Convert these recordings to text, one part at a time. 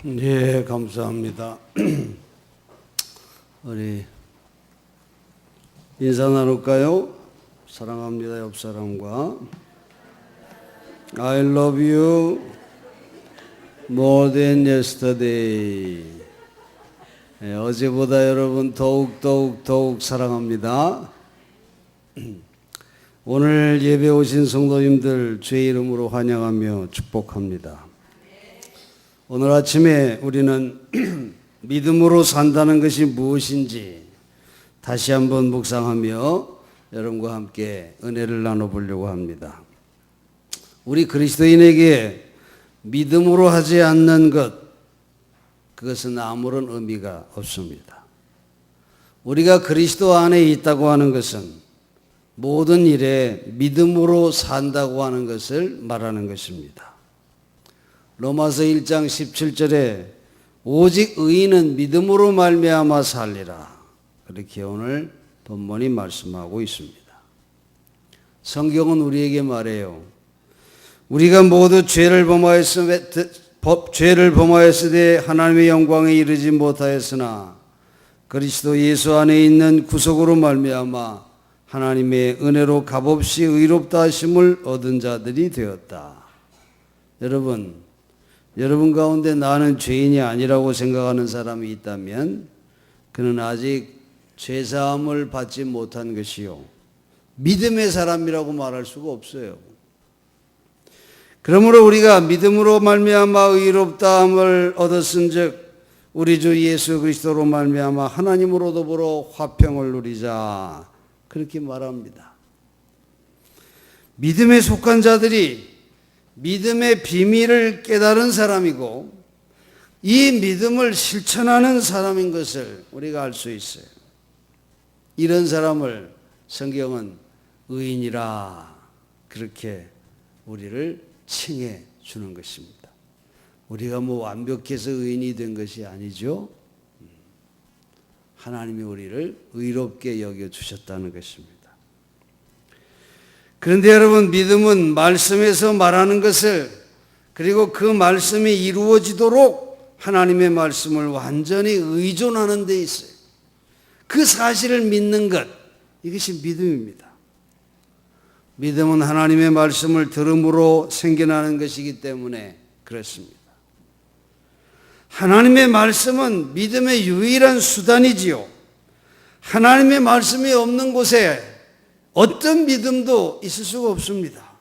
네, 감사합니다. 우리 인사 나눌까요? 사랑합니다. 옆 사람과 I love you more than yesterday. 네, 어제보다 여러분 더욱 사랑합니다. 오늘 예배 오신 성도님들 주의 이름으로 환영하며 축복합니다. 오늘 아침에 우리는 믿음으로 산다는 것이 무엇인지 다시 한번 묵상하며 여러분과 함께 은혜를 나눠보려고 합니다. 우리 그리스도인에게 믿음으로 하지 않는 것, 그것은 아무런 의미가 없습니다. 우리가 그리스도 안에 있다고 하는 것은 모든 일에 믿음으로 산다고 하는 것을 말하는 것입니다. 로마서 1장 17절에 오직 의인은 믿음으로 말미암아 살리라, 그렇게 오늘 본문이 말씀하고 있습니다. 성경은 우리에게 말해요. 우리가 모두 죄를 범하였으되 하나님의 영광에 이르지 못하였으나 그리스도 예수 안에 있는 구속으로 말미암아 하나님의 은혜로 값없이 의롭다 하심을 얻은 자들이 되었다. 여러분 가운데 나는 죄인이 아니라고 생각하는 사람이 있다면 그는 아직 죄사함을 받지 못한 것이요, 믿음의 사람이라고 말할 수가 없어요. 그러므로 우리가 믿음으로 말미암아 의롭다함을 얻었은즉 우리 주 예수 그리스도로 말미암아 하나님으로 더불어 화평을 누리자, 그렇게 말합니다. 믿음에 속한 자들이 믿음의 비밀을 깨달은 사람이고 이 믿음을 실천하는 사람인 것을 우리가 알 수 있어요. 이런 사람을 성경은 의인이라 그렇게 우리를 칭해 주는 것입니다. 우리가 완벽해서 의인이 된 것이 아니죠. 하나님이 우리를 의롭게 여겨주셨다는 것입니다. 그런데 여러분, 믿음은 말씀에서 말하는 것을, 그리고 그 말씀이 이루어지도록 하나님의 말씀을 완전히 의존하는 데 있어요. 그 사실을 믿는 것, 이것이 믿음입니다. 믿음은 하나님의 말씀을 들음으로 생겨나는 것이기 때문에 그렇습니다. 하나님의 말씀은 믿음의 유일한 수단이지요. 하나님의 말씀이 없는 곳에 어떤 믿음도 있을 수가 없습니다.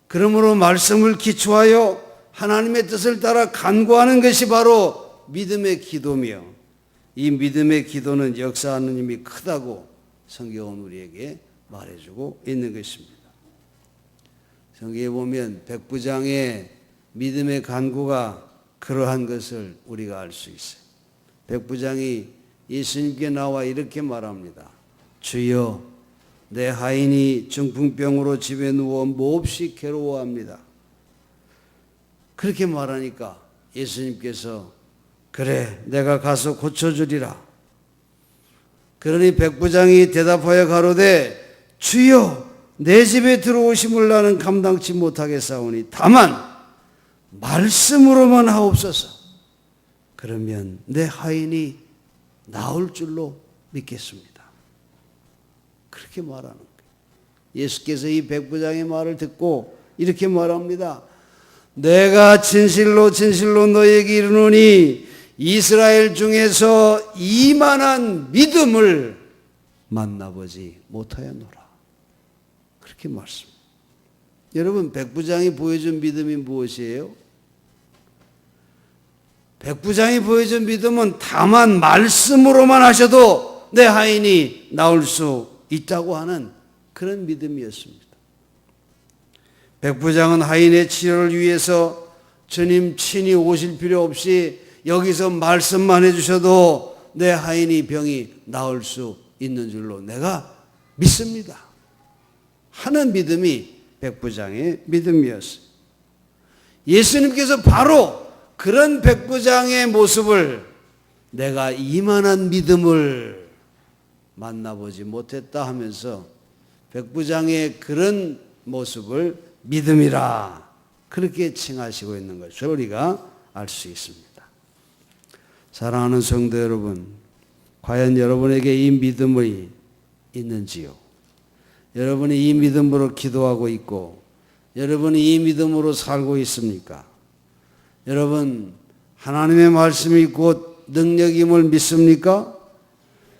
그러므로 말씀을 기초하여 하나님의 뜻을 따라 간구하는 것이 바로 믿음의 기도며, 이 믿음의 기도는 역사하는 힘이 크다고 성경은 우리에게 말해주고 있는 것입니다. 성경에 보면 백부장의 믿음의 간구가 그러한 것을 우리가 알 수 있어요. 백부장이 예수님께 나와 이렇게 말합니다. 주여, 내 하인이 중풍병으로 집에 누워 몹시 괴로워합니다. 그렇게 말하니까 예수님께서 그래, 내가 가서 고쳐주리라. 그러니 백부장이 대답하여 가로되 주여, 내 집에 들어오심을 나는 감당치 못하겠사오니 다만 말씀으로만 하옵소서. 그러면 내 하인이 나올 줄로 믿겠습니다. 그렇게 말하는 거예요. 예수께서 이 백부장의 말을 듣고 이렇게 말합니다. 내가 진실로 너에게 이르노니 이스라엘 중에서 이만한 믿음을 만나보지 못하였노라. 그렇게 말씀합니다. 여러분, 백부장이 보여준 믿음이 무엇이에요? 백부장이 보여준 믿음은 다만 말씀으로만 하셔도 내 하인이 나올 수 있다고 하는 그런 믿음이었습니다. 백부장은 하인의 치료를 위해서 주님 친히 오실 필요 없이 여기서 말씀만 해주셔도 내 하인이 병이 나을 수 있는 줄로 내가 믿습니다 하는 믿음이 백부장의 믿음이었어요. 예수님께서 바로 그런 백부장의 모습을, 내가 이만한 믿음을 만나보지 못했다 하면서 백부장의 그런 모습을 믿음이라 그렇게 칭하시고 있는 것을 우리가 알 수 있습니다. 사랑하는 성도 여러분, 과연 여러분에게 이 믿음이 있는지요? 여러분이 이 믿음으로 기도하고 있고 여러분이 이 믿음으로 살고 있습니까? 여러분, 하나님의 말씀이 곧 능력임을 믿습니까?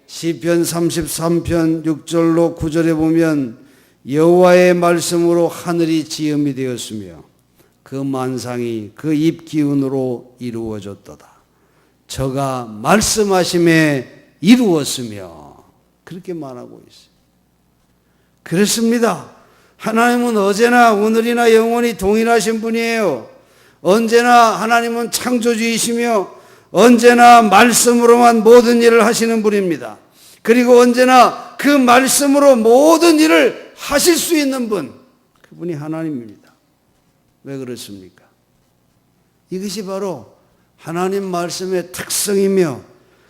시편 33편 6절로 9절에 보면 여호와의 말씀으로 하늘이 지음이 되었으며 그 만상이 그 입 기운으로 이루어졌도다. 저가 말씀하심에 이루었으며 그렇게 말하고 있어요. 그렇습니다. 하나님은 어제나 오늘이나 영원히 동일하신 분이에요. 언제나 하나님은 창조주이시며 언제나 말씀으로만 모든 일을 하시는 분입니다. 그리고 언제나 그 말씀으로 모든 일을 하실 수 있는 분, 그분이 하나님입니다. 왜 그렇습니까? 이것이 바로 하나님 말씀의 특성이며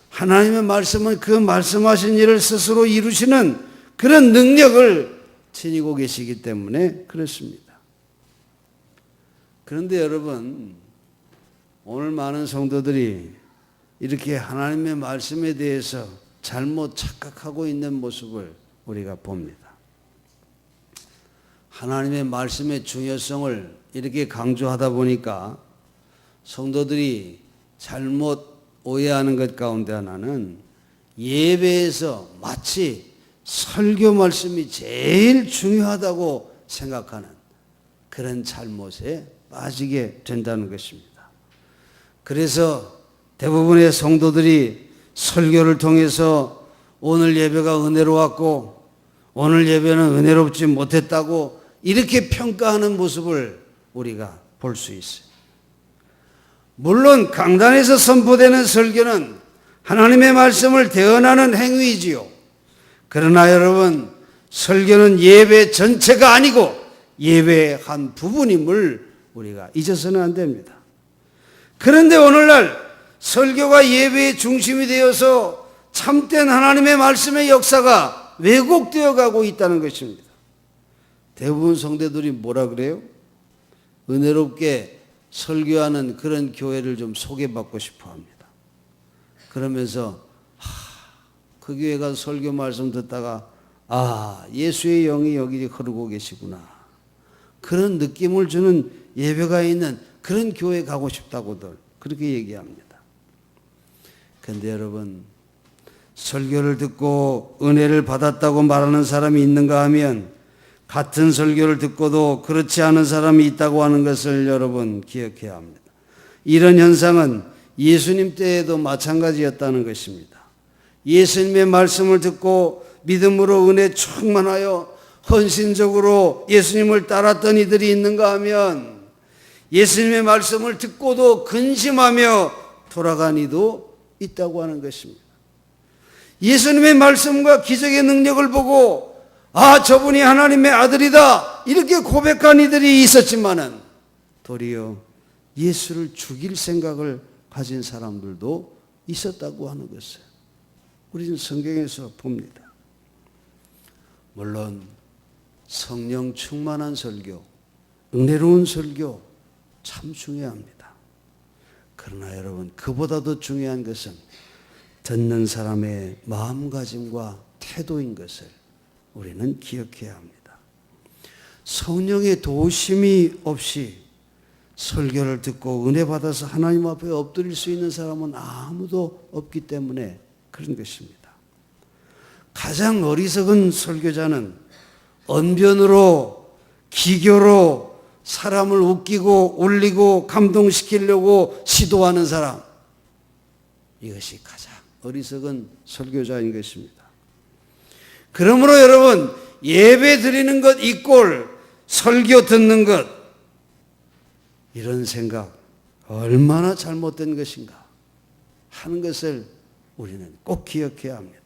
하나님의 말씀은 그 말씀하신 일을 스스로 이루시는 그런 능력을 지니고 계시기 때문에 그렇습니다. 그런데 여러분, 오늘 많은 성도들이 이렇게 하나님의 말씀에 대해서 잘못 착각하고 있는 모습을 우리가 봅니다. 하나님의 말씀의 중요성을 이렇게 강조하다 보니까 성도들이 잘못 오해하는 것 가운데 하나는 예배에서 마치 설교 말씀이 제일 중요하다고 생각하는 그런 잘못에 빠지게 된다는 것입니다. 그래서 대부분의 성도들이 설교를 통해서 오늘 예배가 은혜로웠고 오늘 예배는 은혜롭지 못했다고 이렇게 평가하는 모습을 우리가 볼 수 있어요. 물론 강단에서 선포되는 설교는 하나님의 말씀을 대언하는 행위이지요. 그러나 여러분, 설교는 예배 전체가 아니고 예배의 한 부분임을 우리가 잊어서는 안 됩니다. 그런데 오늘날 설교가 예배의 중심이 되어서 참된 하나님의 말씀의 역사가 왜곡되어 가고 있다는 것입니다. 대부분 성도들이 뭐라 그래요? 은혜롭게 설교하는 그런 교회를 좀 소개받고 싶어 합니다. 그러면서 그 교회 가서 설교 말씀 듣다가 예수의 영이 여기 흐르고 계시구나, 그런 느낌을 주는 예배가 있는 그런 교회 가고 싶다고들 그렇게 얘기합니다. 그런데 여러분, 설교를 듣고 은혜를 받았다고 말하는 사람이 있는가 하면 같은 설교를 듣고도 그렇지 않은 사람이 있다고 하는 것을 여러분 기억해야 합니다. 이런 현상은 예수님 때에도 마찬가지였다는 것입니다. 예수님의 말씀을 듣고 믿음으로 은혜 충만하여 헌신적으로 예수님을 따랐던 이들이 있는가 하면 예수님의 말씀을 듣고도 근심하며 돌아간 이도 있다고 하는 것입니다. 예수님의 말씀과 기적의 능력을 보고 저분이 하나님의 아들이다 이렇게 고백한 이들이 있었지만은 도리어 예수를 죽일 생각을 가진 사람들도 있었다고 하는 것을 우리는 성경에서 봅니다. 물론 성령 충만한 설교, 은혜로운 설교 참 중요합니다. 그러나 여러분, 그보다도 중요한 것은 듣는 사람의 마음가짐과 태도인 것을 우리는 기억해야 합니다. 성령의 도우심이 없이 설교를 듣고 은혜 받아서 하나님 앞에 엎드릴 수 있는 사람은 아무도 없기 때문에 그런 것입니다. 가장 어리석은 설교자는 언변으로, 기교로 사람을 웃기고 울리고 감동시키려고 시도하는 사람, 이것이 가장 어리석은 설교자인 것입니다. 그러므로 여러분, 예배 드리는 것 이꼴 설교 듣는 것, 이런 생각 얼마나 잘못된 것인가 하는 것을 우리는 꼭 기억해야 합니다.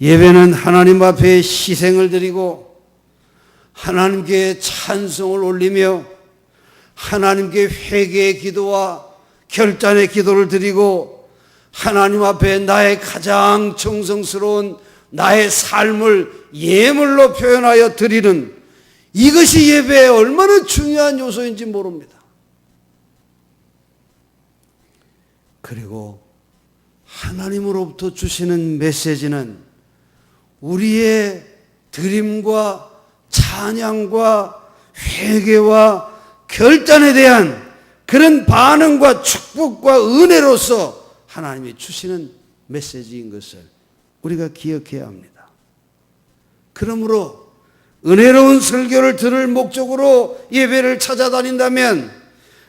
예배는 하나님 앞에 희생을 드리고 하나님께 찬송을 올리며 하나님께 회개의 기도와 결단의 기도를 드리고 하나님 앞에 나의 가장 정성스러운 나의 삶을 예물로 표현하여 드리는 이것이 예배에 얼마나 중요한 요소인지 모릅니다. 그리고 하나님으로부터 주시는 메시지는 우리의 드림과 찬양과 회개와 결단에 대한 그런 반응과 축복과 은혜로서 하나님이 주시는 메시지인 것을 우리가 기억해야 합니다. 그러므로 은혜로운 설교를 들을 목적으로 예배를 찾아다닌다면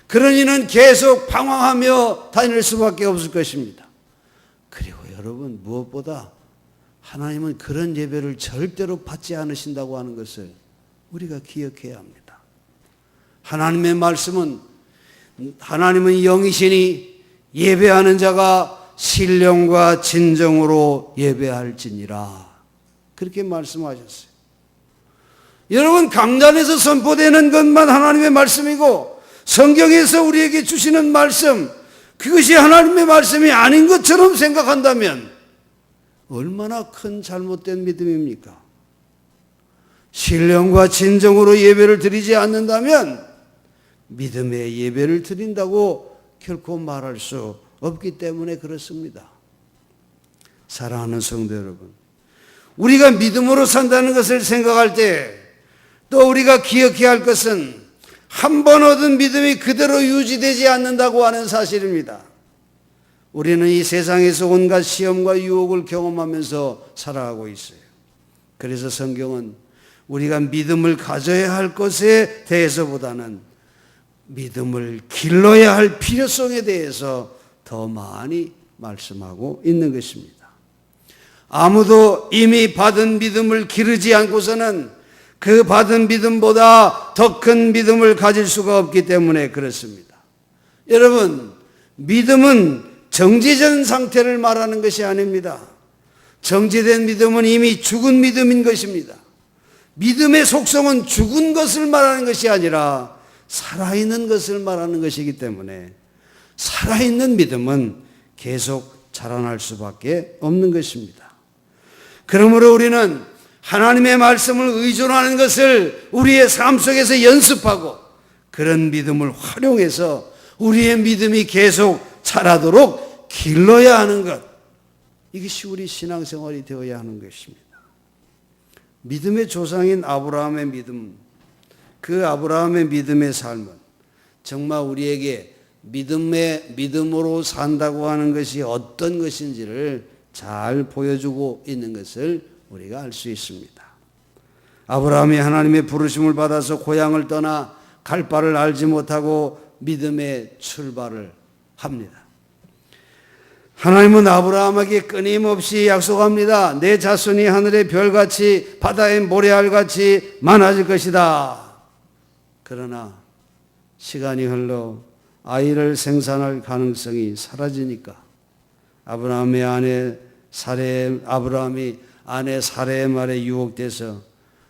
그런 이는 계속 방황하며 다닐 수밖에 없을 것입니다. 그리고 여러분, 무엇보다 하나님은 그런 예배를 절대로 받지 않으신다고 하는 것을 우리가 기억해야 합니다. 하나님의 말씀은 하나님은 영이시니 예배하는 자가 신령과 진정으로 예배할지니라, 그렇게 말씀하셨어요. 여러분, 강단에서 선포되는 것만 하나님의 말씀이고 성경에서 우리에게 주시는 말씀, 그것이 하나님의 말씀이 아닌 것처럼 생각한다면 얼마나 큰 잘못된 믿음입니까? 신령과 진정으로 예배를 드리지 않는다면 믿음의 예배를 드린다고 결코 말할 수 없기 때문에 그렇습니다. 사랑하는 성도 여러분, 우리가 믿음으로 산다는 것을 생각할 때 또 우리가 기억해야 할 것은 한 번 얻은 믿음이 그대로 유지되지 않는다고 하는 사실입니다. 우리는 이 세상에서 온갖 시험과 유혹을 경험하면서 살아가고 있어요. 그래서 성경은 우리가 믿음을 가져야 할 것에 대해서보다는 믿음을 길러야 할 필요성에 대해서 더 많이 말씀하고 있는 것입니다. 아무도 이미 받은 믿음을 기르지 않고서는 그 받은 믿음보다 더 큰 믿음을 가질 수가 없기 때문에 그렇습니다. 여러분, 믿음은 정지된 상태를 말하는 것이 아닙니다. 정지된 믿음은 이미 죽은 믿음인 것입니다. 믿음의 속성은 죽은 것을 말하는 것이 아니라 살아있는 것을 말하는 것이기 때문에 살아있는 믿음은 계속 자라날 수밖에 없는 것입니다. 그러므로 우리는 하나님의 말씀을 의존하는 것을 우리의 삶 속에서 연습하고 그런 믿음을 활용해서 우리의 믿음이 계속 자라도록 길러야 하는 것, 이것이 우리 신앙생활이 되어야 하는 것입니다. 믿음의 조상인 아브라함의 믿음, 그 아브라함의 믿음의 삶은 정말 우리에게 믿음으로 산다고 하는 것이 어떤 것인지를 잘 보여주고 있는 것을 우리가 알 수 있습니다. 아브라함이 하나님의 부르심을 받아서 고향을 떠나 갈 바를 알지 못하고 믿음의 출발을 합니다. 하나님은 아브라함에게 끊임없이 약속합니다. 내 자손이 하늘의 별같이 바다의 모래알같이 많아질 것이다. 그러나 시간이 흘러 아이를 생산할 가능성이 사라지니까 아브라함이 아내 사레의 말에 유혹돼서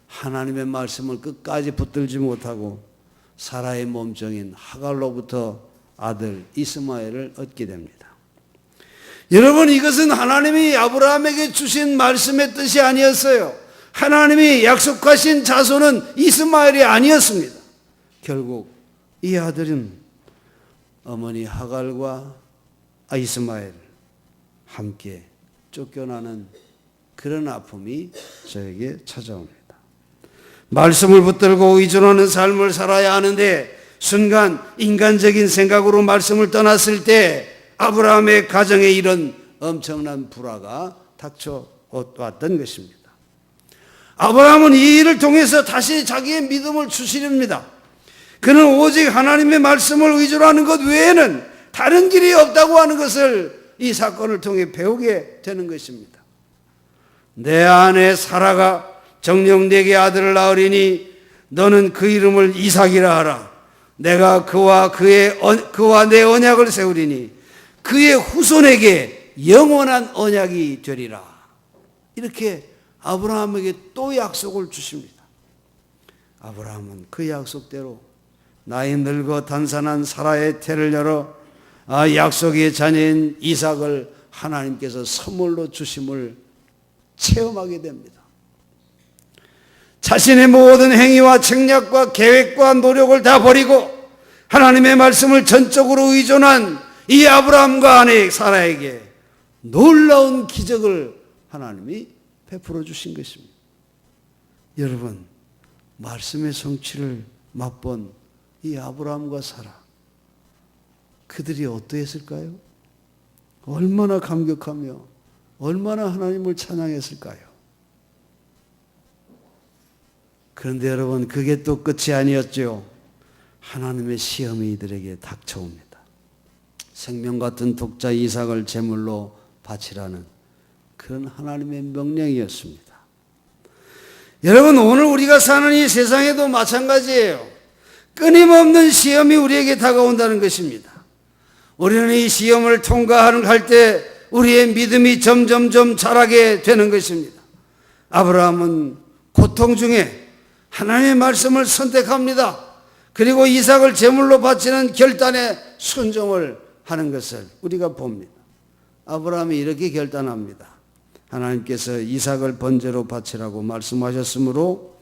하나님의 말씀을 끝까지 붙들지 못하고 사라의 몸종인 하갈로부터 아들 이스마엘을 얻게 됩니다. 여러분, 이것은 하나님이 아브라함에게 주신 말씀의 뜻이 아니었어요. 하나님이 약속하신 자손은 이스마엘이 아니었습니다. 결국 이 아들은 어머니 하갈과 이스마엘 함께 쫓겨나는 그런 아픔이 저에게 찾아옵니다. 말씀을 붙들고 의존하는 삶을 살아야 하는데 순간 인간적인 생각으로 말씀을 떠났을 때 아브라함의 가정에 이런 엄청난 불화가 닥쳐왔던 것입니다. 아브라함은 이 일을 통해서 다시 자기의 믿음을 추스립니다. 그는 오직 하나님의 말씀을 의존하는 것 외에는 다른 길이 없다고 하는 것을 이 사건을 통해 배우게 되는 것입니다. 내 아내 사라가 정녕 내게 아들을 낳으리니 너는 그 이름을 이삭이라 하라. 내가 그와 내 언약을 세우리니 그의 후손에게 영원한 언약이 되리라. 이렇게 아브라함에게 또 약속을 주십니다. 아브라함은 그 약속대로 나이 늙어 단산한 사라의 태를 열어 약속의 자녀인 이삭을 하나님께서 선물로 주심을 체험하게 됩니다. 자신의 모든 행위와 책략과 계획과 노력을 다 버리고 하나님의 말씀을 전적으로 의존한 이 아브라함과 아내 사라에게 놀라운 기적을 하나님이 베풀어 주신 것입니다. 여러분, 말씀의 성취를 맛본 이 아브라함과 사라, 그들이 어떠했을까요? 얼마나 감격하며 얼마나 하나님을 찬양했을까요? 그런데 여러분, 그게 또 끝이 아니었죠. 하나님의 시험이 이들에게 닥쳐옵니다. 생명 같은 독자 이삭을 제물로 바치라는 그런 하나님의 명령이었습니다. 여러분, 오늘 우리가 사는 이 세상에도 마찬가지예요. 끊임없는 시험이 우리에게 다가온다는 것입니다. 우리는 이 시험을 통과할 때 우리의 믿음이 점점점 자라게 되는 것입니다. 아브라함은 고통 중에 하나님의 말씀을 선택합니다. 그리고 이삭을 제물로 바치는 결단에 순종을 하는 것을 우리가 봅니다. 아브라함이 이렇게 결단합니다. 하나님께서 이삭을 번제로 바치라고 말씀하셨으므로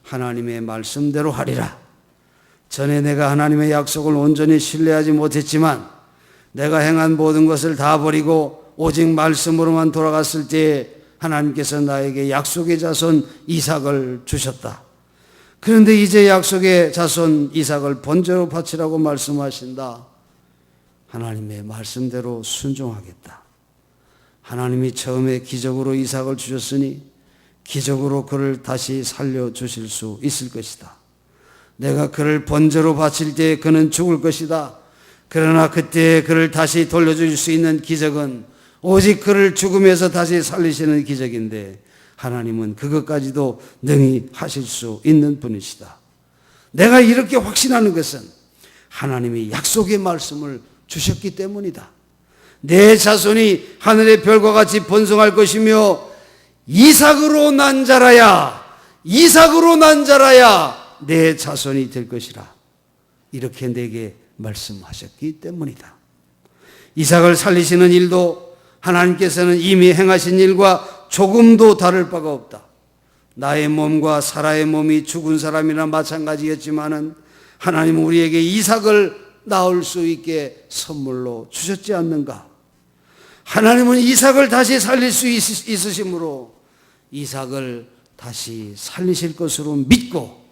하나님의 말씀대로 하리라. 전에 내가 하나님의 약속을 온전히 신뢰하지 못했지만 내가 행한 모든 것을 다 버리고 오직 말씀으로만 돌아갔을 때에 하나님께서 나에게 약속의 자손 이삭을 주셨다. 그런데 이제 약속의 자손 이삭을 번제로 바치라고 말씀하신다. 하나님의 말씀대로 순종하겠다. 하나님이 처음에 기적으로 이삭을 주셨으니 기적으로 그를 다시 살려주실 수 있을 것이다. 내가 그를 번제로 바칠 때 그는 죽을 것이다. 그러나 그때 그를 다시 돌려줄 수 있는 기적은 오직 그를 죽음에서 다시 살리시는 기적인데 하나님은 그것까지도 능히 하실 수 있는 분이시다. 내가 이렇게 확신하는 것은 하나님이 약속의 말씀을 주셨기 때문이다. 내 자손이 하늘의 별과 같이 번성할 것이며 이삭으로 난 자라야 내 자손이 될 것이라. 이렇게 내게 말씀하셨기 때문이다. 이삭을 살리시는 일도 하나님께서는 이미 행하신 일과 조금도 다를 바가 없다. 나의 몸과 사라의 몸이 죽은 사람이나 마찬가지였지만은 하나님은 우리에게 이삭을 낳을 수 있게 선물로 주셨지 않는가? 하나님은 이삭을 다시 살릴 수 있으심으로 이삭을 다시 살리실 것으로 믿고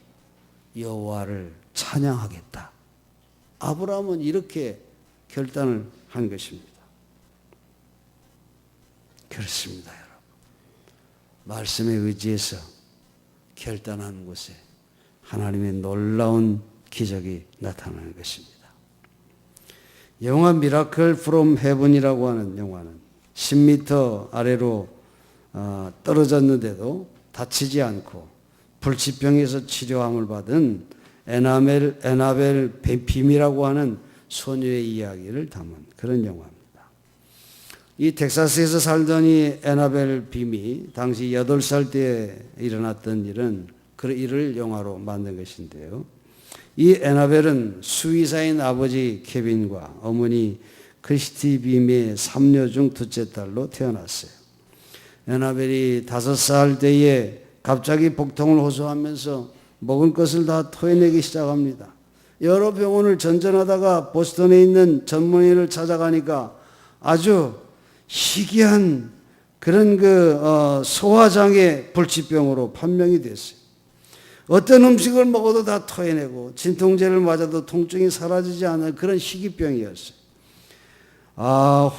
여호와를 찬양하겠다. 아브라함은 이렇게 결단을 한 것입니다. 그렇습니다, 여러분. 말씀에 의지해서 결단하는 곳에 하나님의 놀라운 기적이 나타나는 것입니다. 영화 미라클 프롬 헤븐이라고 하는 영화는 10m 아래로 떨어졌는데도 다치지 않고 불치병에서 치료함을 받은 에나벨 빔이라고 하는 소녀의 이야기를 담은 그런 영화입니다. 이 텍사스에서 살던 이 에나벨 빔이 당시 8살 때 일어났던 일은 그 일을 영화로 만든 것인데요. 이 에나벨은 수의사인 아버지 케빈과 어머니 크리스티 빔의 3녀 중 둘째 딸로 태어났어요. 에나벨이 5살 때에 갑자기 복통을 호소하면서 먹을 것을 다 토해내기 시작합니다. 여러 병원을 전전하다가 보스턴에 있는 전문의를 찾아가니까 아주 희귀한 그런 소화장애 불치병으로 판명이 됐어요. 어떤 음식을 먹어도 다 토해내고 진통제를 맞아도 통증이 사라지지 않는 그런 희귀병이었어요.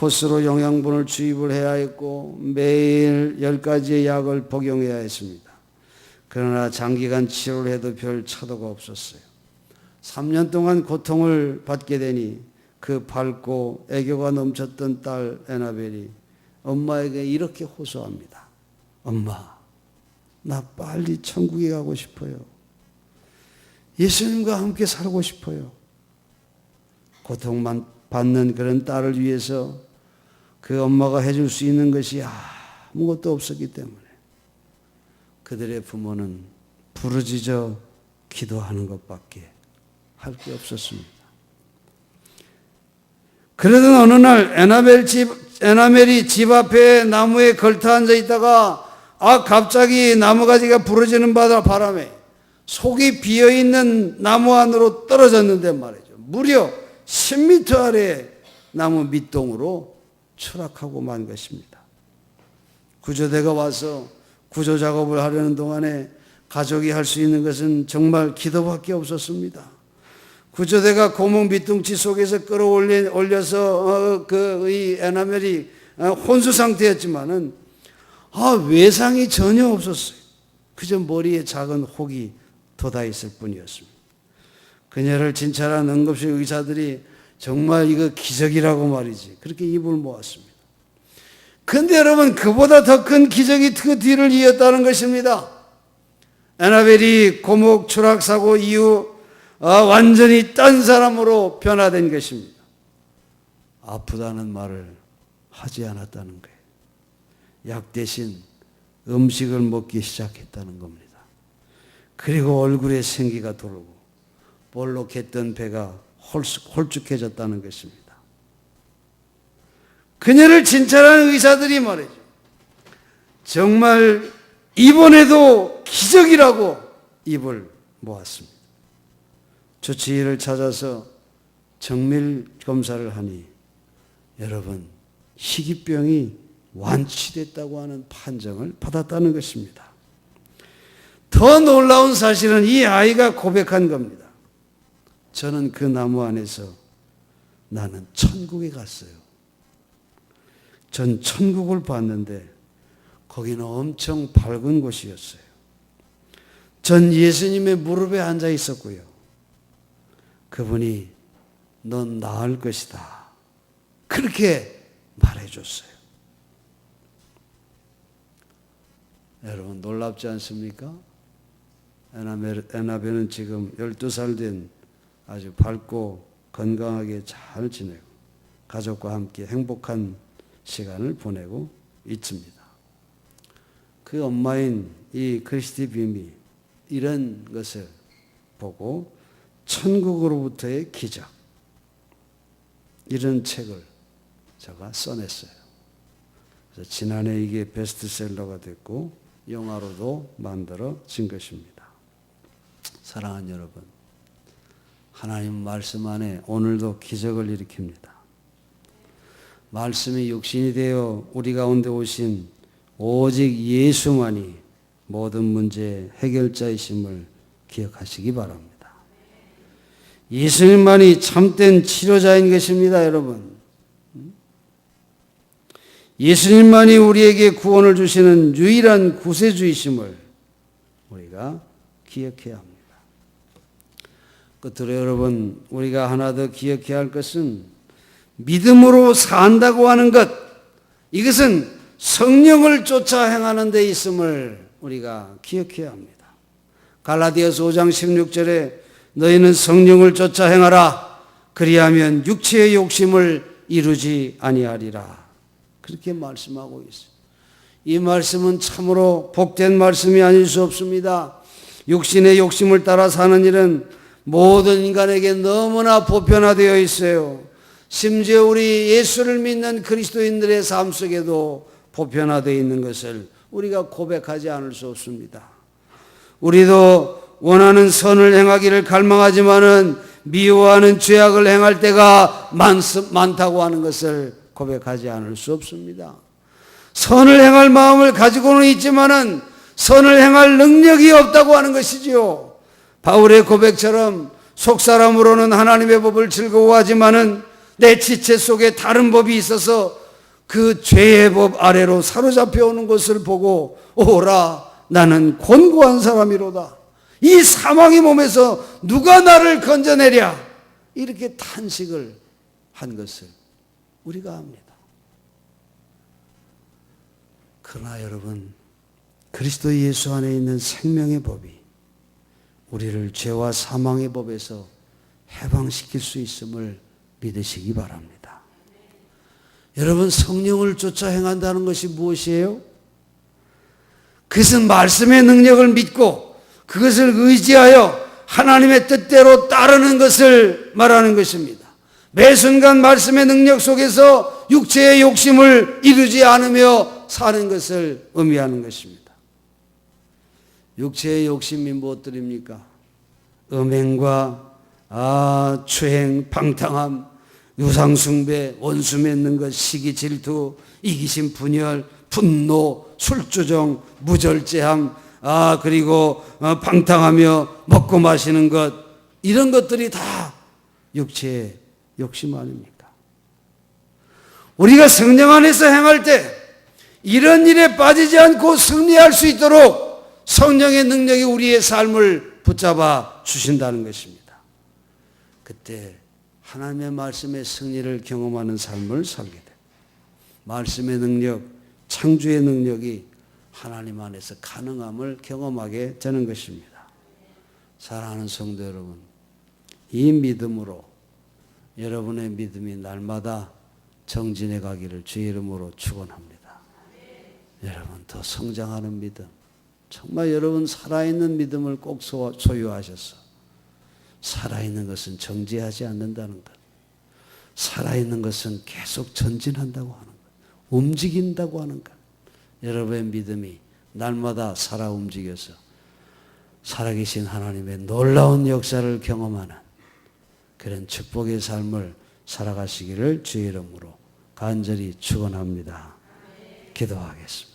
호스로 영양분을 주입을 해야 했고 매일 10가지의 약을 복용해야 했습니다. 그러나 장기간 치료를 해도 별 차도가 없었어요. 3년 동안 고통을 받게 되니 그 밝고 애교가 넘쳤던 딸 에나벨이 엄마에게 이렇게 호소합니다. 엄마, 나 빨리 천국에 가고 싶어요. 예수님과 함께 살고 싶어요. 고통만 받는 그런 딸을 위해서 그 엄마가 해줄 수 있는 것이 아무것도 없었기 때문에 그들의 부모는 부르짖어 기도하는 것밖에 할 게 없었습니다. 그러던 어느 날 에나벨이 집 앞에 나무에 걸터 앉아 있다가 갑자기 나무가지가 부러지는 바람에 속이 비어있는 나무 안으로 떨어졌는데 말이죠. 무려 10m 아래 나무 밑동으로 추락하고 만 것입니다. 구조대가 와서 구조 작업을 하려는 동안에 가족이 할 수 있는 것은 정말 기도밖에 없었습니다. 구조대가 고목 밑둥치 속에서 끌어올려서 이 에나멜이 혼수 상태였지만은 외상이 전혀 없었어요. 그저 머리에 작은 혹이 돋아 있을 뿐이었습니다. 그녀를 진찰한 응급실 의사들이 정말 이거 기적이라고 말이지, 그렇게 입을 모았습니다. 그런데 여러분, 그보다 더 큰 기적이 그 뒤를 이었다는 것입니다. 에나벨이 고목 추락 사고 이후 완전히 딴 사람으로 변화된 것입니다. 아프다는 말을 하지 않았다는 거예요. 약 대신 음식을 먹기 시작했다는 겁니다. 그리고 얼굴에 생기가 돌고 볼록했던 배가 홀쭉해졌다는 것입니다. 그녀를 진찰하는 의사들이 말이죠, 정말 이번에도 기적이라고 입을 모았습니다. 주치의를 찾아서 정밀 검사를 하니 여러분, 희귀병이 완치됐다고 하는 판정을 받았다는 것입니다. 더 놀라운 사실은 이 아이가 고백한 겁니다. 저는 그 나무 안에서 나는 천국에 갔어요. 전 천국을 봤는데 거기는 엄청 밝은 곳이었어요. 전 예수님의 무릎에 앉아 있었고요. 그분이 넌 나을 것이다, 그렇게 말해줬어요. 여러분, 놀랍지 않습니까? 에나벨은 지금 12살 된 아주 밝고 건강하게 잘 지내고 가족과 함께 행복한 시간을 보내고 있습니다. 그 엄마인 이 크리스티 빔이 이런 것을 보고 천국으로부터의 기적, 이런 책을 제가 써냈어요. 그래서 지난해 이게 베스트셀러가 됐고 영화로도 만들어진 것입니다. 사랑하는 여러분, 하나님 말씀 안에 오늘도 기적을 일으킵니다. 말씀이 육신이 되어 우리 가운데 오신 오직 예수만이 모든 문제의 해결자이심을 기억하시기 바랍니다. 예수님만이 참된 치료자인 것입니다, 여러분. 예수님만이 우리에게 구원을 주시는 유일한 구세주이심을 우리가 기억해야 합니다. 끝으로 여러분, 우리가 하나 더 기억해야 할 것은 믿음으로 산다고 하는 것, 이것은 성령을 쫓아 행하는 데 있음을 우리가 기억해야 합니다. 갈라디아서 5장 16절에 너희는 성령을 쫓아 행하라, 그리하면 육체의 욕심을 이루지 아니하리라, 그렇게 말씀하고 있어요. 이 말씀은 참으로 복된 말씀이 아닐 수 없습니다. 육신의 욕심을 따라 사는 일은 모든 인간에게 너무나 보편화되어 있어요. 심지어 우리 예수를 믿는 그리스도인들의 삶 속에도 보편화되어 있는 것을 우리가 고백하지 않을 수 없습니다. 우리도 원하는 선을 행하기를 갈망하지만은 미워하는 죄악을 행할 때가 많다고 하는 것을 고백하지 않을 수 없습니다. 선을 행할 마음을 가지고는 있지만은 선을 행할 능력이 없다고 하는 것이지요. 바울의 고백처럼 속사람으로는 하나님의 법을 즐거워하지만은 내 지체 속에 다른 법이 있어서 그 죄의 법 아래로 사로잡혀 오는 것을 보고 오라, 나는 곤고한 사람이로다. 이 사망의 몸에서 누가 나를 건져내랴, 이렇게 탄식을 한 것을 우리가 압니다. 그러나 여러분, 그리스도 예수 안에 있는 생명의 법이 우리를 죄와 사망의 법에서 해방시킬 수 있음을 믿으시기 바랍니다. 여러분, 성령을 쫓아 행한다는 것이 무엇이에요? 그것은 말씀의 능력을 믿고 그것을 의지하여 하나님의 뜻대로 따르는 것을 말하는 것입니다. 매 순간 말씀의 능력 속에서 육체의 욕심을 이루지 않으며 사는 것을 의미하는 것입니다. 육체의 욕심이 무엇들입니까? 음행과 추행, 방탕함, 유상숭배, 원수 맺는 것, 시기, 질투, 이기심, 분열, 분노, 술주정, 무절제함, 그리고 방탕하며 먹고 마시는 것, 이런 것들이 다 육체의 욕심 아닙니까? 우리가 성령 안에서 행할 때 이런 일에 빠지지 않고 승리할 수 있도록 성령의 능력이 우리의 삶을 붙잡아 주신다는 것입니다. 그때 하나님의 말씀의 승리를 경험하는 삶을 살게 됩니다. 말씀의 능력, 창조의 능력이 하나님 안에서 가능함을 경험하게 되는 것입니다. 사랑하는 성도 여러분, 이 믿음으로 여러분의 믿음이 날마다 정진해 가기를 주의 이름으로 축원합니다. 여러분 더 성장하는 믿음, 정말 여러분 살아있는 믿음을 꼭 소유하셔서 살아있는 것은 정지하지 않는다는 것, 살아있는 것은 계속 전진한다고 하는 것, 움직인다고 하는 것, 여러분의 믿음이 날마다 살아 움직여서 살아계신 하나님의 놀라운 역사를 경험하는 그런 축복의 삶을 살아가시기를 주의 이름으로 간절히 축원합니다. 기도하겠습니다.